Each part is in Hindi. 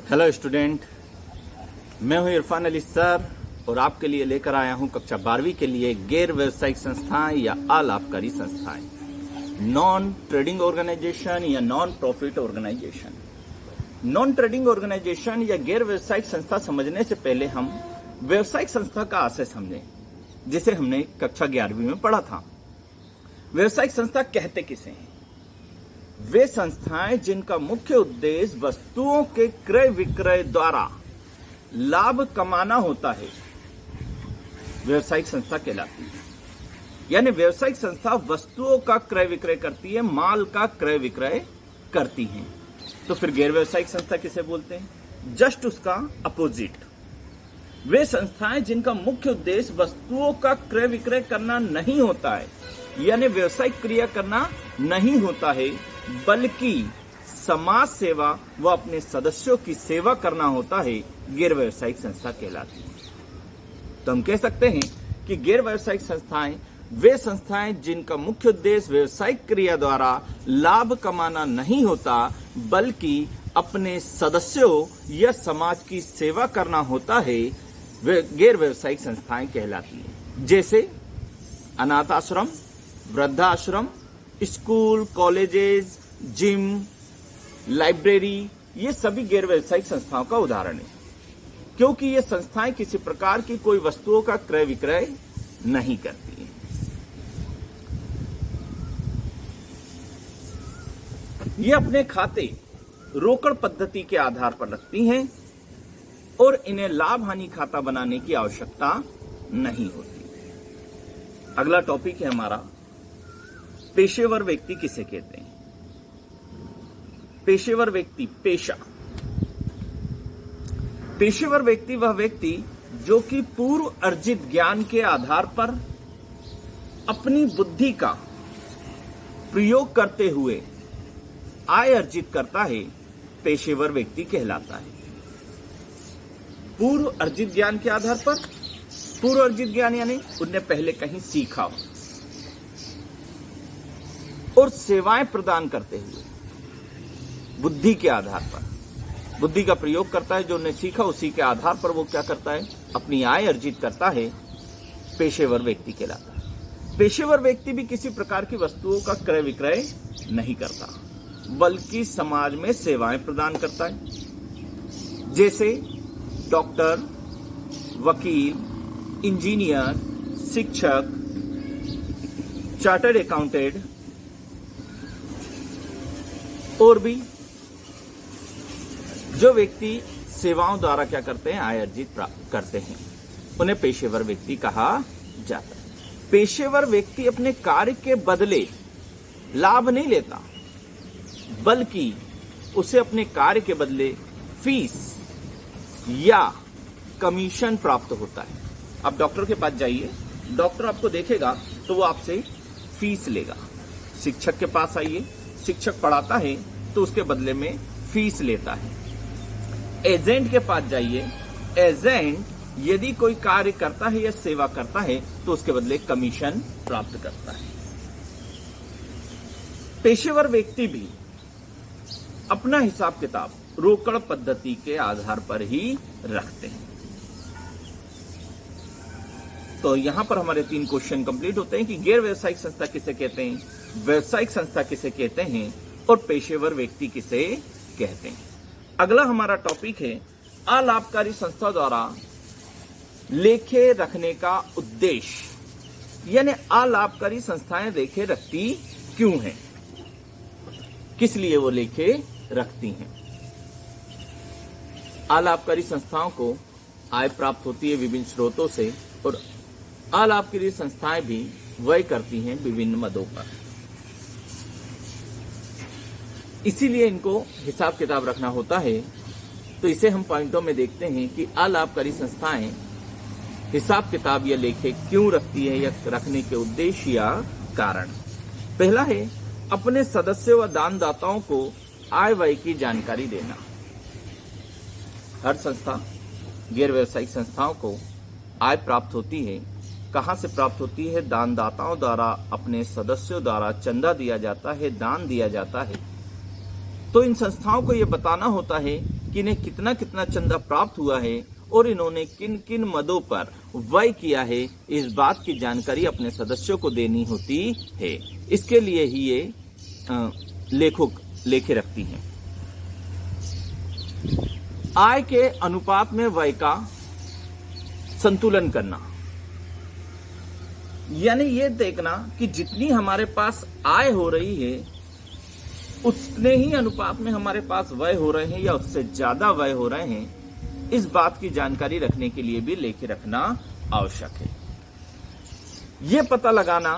हेलो स्टूडेंट, मैं हूं इरफान अली सर और आपके लिए लेकर आया हूं कक्षा 12वीं के लिए गैर व्यवसायिक संस्थाएं या अलाभकारी संस्थाएं, नॉन ट्रेडिंग ऑर्गेनाइजेशन या non profit organisation. Non trading organisation या गैर व्यवसायिक संस्था समझने से पहले हम व्यवसायिक संस्था का आशय समझें, जिसे हमने कक्षा 11वीं में पढ़ा था। व्यवसायिक संस्था कहते किसे हैं? वे संस्थाएं जिनका मुख्य उद्देश्य वस्तुओं के क्रय विक्रय द्वारा लाभ कमाना होता है, व्यवसायिक संस्था कहलाती है। यानी व्यवसायिक संस्था वस्तुओं का क्रय विक्रय करती है, माल का क्रय विक्रय करती है। तो फिर गैर व्यवसायिक संस्था किसे बोलते हैं? जस्ट उसका अपोजिट। वे संस्थाएं जिनका मुख्य उद्देश्य वस्तुओं का क्रय विक्रय करना नहीं होता है, यानी व्यवसायिक क्रिया करना नहीं होता है, बल्कि समाज सेवा व अपने सदस्यों की सेवा करना होता है, गैर व्यवसायिक संस्था कहलाती है। तो हम कह सकते हैं कि गैर व्यवसायिक संस्थाएं वे संस्थाएं जिनका मुख्य उद्देश्य व्यवसायिक क्रिया द्वारा लाभ कमाना नहीं होता, बल्कि अपने सदस्यों या समाज की सेवा करना होता है, वे गैर व्यवसायिक संस्थाएं कहलाती हैं। जैसे अनाथ आश्रम, वृद्धाश्रम, स्कूल, कॉलेजेस, जिम, लाइब्रेरी, ये सभी गैर व्यवसायिक संस्थाओं का उदाहरण है, क्योंकि ये संस्थाएं किसी प्रकार की कोई वस्तुओं का क्रय विक्रय नहीं करती हैं। ये अपने खाते रोकड़ पद्धति के आधार पर रखती हैं और इन्हें लाभ हानि खाता बनाने की आवश्यकता नहीं होती। अगला टॉपिक है हमारा, पेशेवर व्यक्ति किसे कहते हैं? पेशेवर व्यक्ति, पेशा। पेशेवर व्यक्ति वह व्यक्ति जो कि पूर्व अर्जित ज्ञान के आधार पर अपनी बुद्धि का प्रयोग करते हुए आय अर्जित करता है, पेशेवर व्यक्ति कहलाता है। पूर्व अर्जित ज्ञान के आधार पर, पूर्व अर्जित ज्ञान यानी उनने पहले कहीं सीखा हो और सेवाएं प्रदान करते हुए बुद्धि के आधार पर, बुद्धि का प्रयोग करता है, जो उन्हें सीखा उसी के आधार पर वो क्या करता है, अपनी आय अर्जित करता है, पेशेवर व्यक्ति कहलाता है। पेशेवर व्यक्ति भी किसी प्रकार की वस्तुओं का क्रय विक्रय नहीं करता, बल्कि समाज में सेवाएं प्रदान करता है। जैसे डॉक्टर, वकील, इंजीनियर, शिक्षक, चार्टर्ड अकाउंटेंट और भी जो व्यक्ति सेवाओं द्वारा क्या करते हैं, आय अर्जित प्राप्त करते हैं, उन्हें पेशेवर व्यक्ति कहा जाता है। पेशेवर व्यक्ति अपने कार्य के बदले लाभ नहीं लेता, बल्कि उसे अपने कार्य के बदले फीस या कमीशन प्राप्त होता है। आप डॉक्टर के पास जाइए, डॉक्टर आपको देखेगा तो वो आपसे फीस लेगा। शिक्षक के पास आइए, शिक्षक पढ़ाता है तो उसके बदले में फीस लेता है। एजेंट के पास जाइए, एजेंट यदि कोई कार्य करता है या सेवा करता है तो उसके बदले कमीशन प्राप्त करता है। पेशेवर व्यक्ति भी अपना हिसाब किताब रोकड़ पद्धति के आधार पर ही रखते हैं। तो यहां पर हमारे 3 क्वेश्चन कंप्लीट होते हैं कि गैर व्यवसायिक संस्था किसे कहते हैं, व्यवसायिक संस्था किसे कहते हैं और पेशेवर व्यक्ति किसे कहते हैं। अगला हमारा टॉपिक है, अलाभकारी संस्था द्वारा लेखे रखने का उद्देश्य, यानी अलाभकारी संस्थाएं लेखे रखती क्यों हैं, किस लिए वो लेखे रखती हैं। अलाभकारी संस्थाओं को आय प्राप्त होती है विभिन्न स्रोतों से और अलाभकारी संस्थाएं भी व्यय करती हैं विभिन्न मदों पर, इसीलिए इनको हिसाब किताब रखना होता है। तो इसे हम पॉइंटों में देखते हैं कि अलाभकारी संस्थाएं हिसाब किताब या लेखे क्यों रखती है या रखने के उद्देश्य या कारण। पहला है, अपने सदस्यों व दानदाताओं को आय व्यय की जानकारी देना। हर संस्था, गैर व्यवसायिक संस्थाओं को आय प्राप्त होती है। कहां से प्राप्त होती है? दानदाताओं द्वारा, अपने सदस्यों द्वारा चंदा दिया जाता है, दान दिया जाता है। तो इन संस्थाओं को यह बताना होता है कि इन्हें कितना कितना चंदा प्राप्त हुआ है और इन्होंने किन किन मदों पर व्यय किया है, इस बात की जानकारी अपने सदस्यों को देनी होती है। इसके लिए ही ये लेखे रखती हैं। आय के अनुपात में व्यय का संतुलन करना, यानी ये देखना कि जितनी हमारे पास आय हो रही है उतने ही अनुपात में हमारे पास व्यय हो रहे हैं या उससे ज्यादा व्यय हो रहे हैं, इस बात की जानकारी रखने के लिए भी लेखे रखना आवश्यक है। यह पता लगाना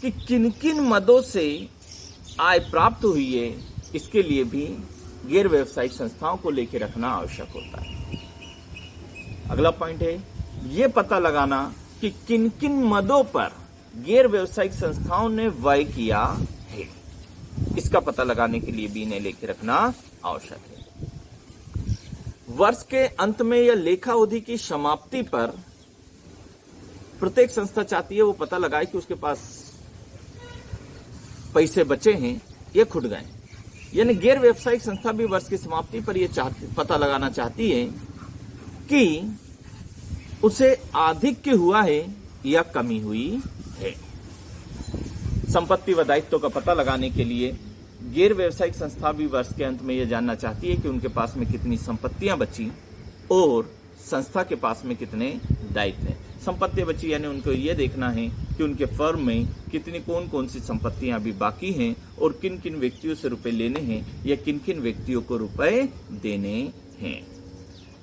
कि किन किन मदों से आय प्राप्त हुई है, इसके लिए भी गैर व्यावसायिक संस्थाओं को लेके रखना आवश्यक होता है। अगला पॉइंट है यह पता लगाना कि किन किन मदों पर गैर व्यावसायिक संस्थाओं ने व्यय किया है, इसका पता लगाने के लिए भी इन्हें लेके रखना आवश्यक है। वर्ष के अंत में या लेखा अवधि की समाप्ति पर प्रत्येक संस्था चाहती है वो पता लगाए कि उसके पास पैसे बचे हैं या खुट गए। यानी गैर व्यावसायिक संस्था भी वर्ष की समाप्ति पर यह पता लगाना चाहती है कि उसे आधिक्य हुआ है या कमी हुई है। संपत्ति व दायित्व का पता लगाने के लिए गैर व्यावसायिक संस्था भी वर्ष के अंत में यह जानना चाहती है कि उनके पास में कितनी संपत्तियां बची और संस्था के पास में कितने दायित्व हैं। संपत्ति बची यानी उनको यह देखना है कि उनके फर्म में कितनी कौन कौन सी संपत्तियां अभी बाकी हैं और किन किन व्यक्तियों से रुपए लेने हैं या किन किन व्यक्तियों को रुपए देने हैं।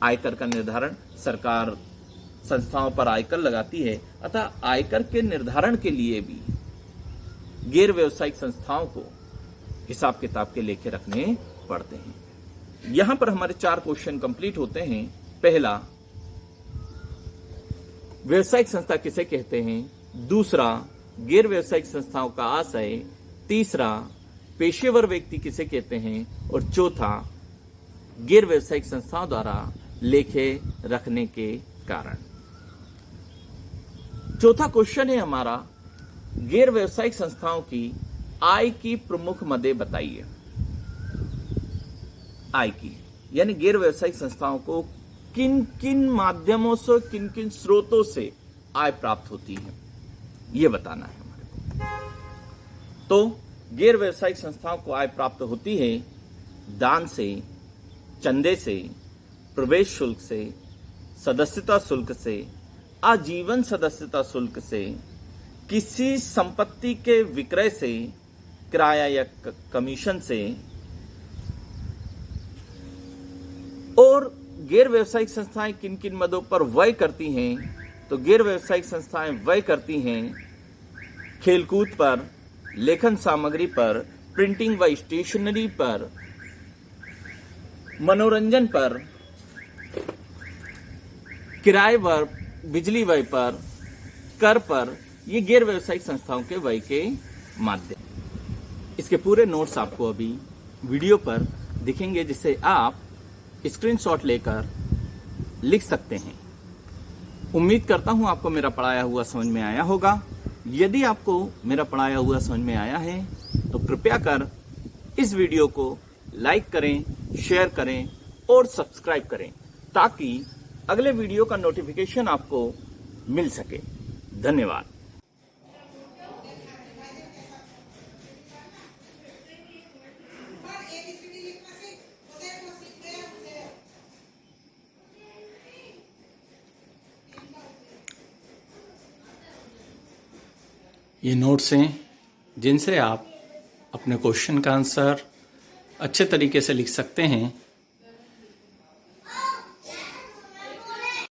आयकर का निर्धारण, सरकार संस्थाओं पर आयकर लगाती है, अतः आयकर के निर्धारण के लिए भी गैर व्यावसायिक संस्थाओं को हिसाब किताब के लेखे रखने पड़ते हैं। यहां पर हमारे 4 क्वेश्चन कंप्लीट होते हैं। पहला, व्यावसायिक संस्था किसे कहते हैं। दूसरा, गैर व्यावसायिक संस्थाओं का आशय। तीसरा, पेशेवर व्यक्ति किसे कहते हैं। और चौथा, गैर व्यावसायिक संस्थाओं द्वारा लेखे रखने के कारण। चौथा क्वेश्चन है हमारा, गैर व्यावसायिक संस्थाओं की आय की प्रमुख मदें बताइए। आय की यानी गैर व्यावसायिक संस्थाओं को किन किन माध्यमों से, किन किन स्रोतों से आय प्राप्त होती है, यह बताना है हमारे को। तो गैर व्यावसायिक संस्थाओं को आय प्राप्त होती है दान से, चंदे से, प्रवेश शुल्क से, सदस्यता शुल्क से, आजीवन सदस्यता शुल्क से, किसी संपत्ति के विक्रय से, किराया या कमीशन से। और गैर व्यावसायिक संस्थाएं किन किन मदों पर व्यय करती हैं, तो गैर व्यावसायिक संस्थाएं व्यय करती हैं खेलकूद पर, लेखन सामग्री पर, प्रिंटिंग व स्टेशनरी पर, मनोरंजन पर, किराए व बिजली व्यय पर, कर पर। ये गैर व्यावसायिक संस्थाओं के व्यय के माध्यम। इसके पूरे नोट्स आपको अभी वीडियो पर दिखेंगे, जिसे आप स्क्रीनशॉट लेकर लिख सकते हैं। उम्मीद करता हूं आपको मेरा पढ़ाया हुआ समझ में आया होगा। यदि आपको मेरा पढ़ाया हुआ समझ में आया है तो कृपया कर इस वीडियो को लाइक करें, शेयर करें और सब्सक्राइब करें, ताकि अगले वीडियो का नोटिफिकेशन आपको मिल सके। धन्यवाद। ये नोट्स हैं जिनसे आप अपने क्वेश्चन का आंसर अच्छे तरीके से लिख सकते हैं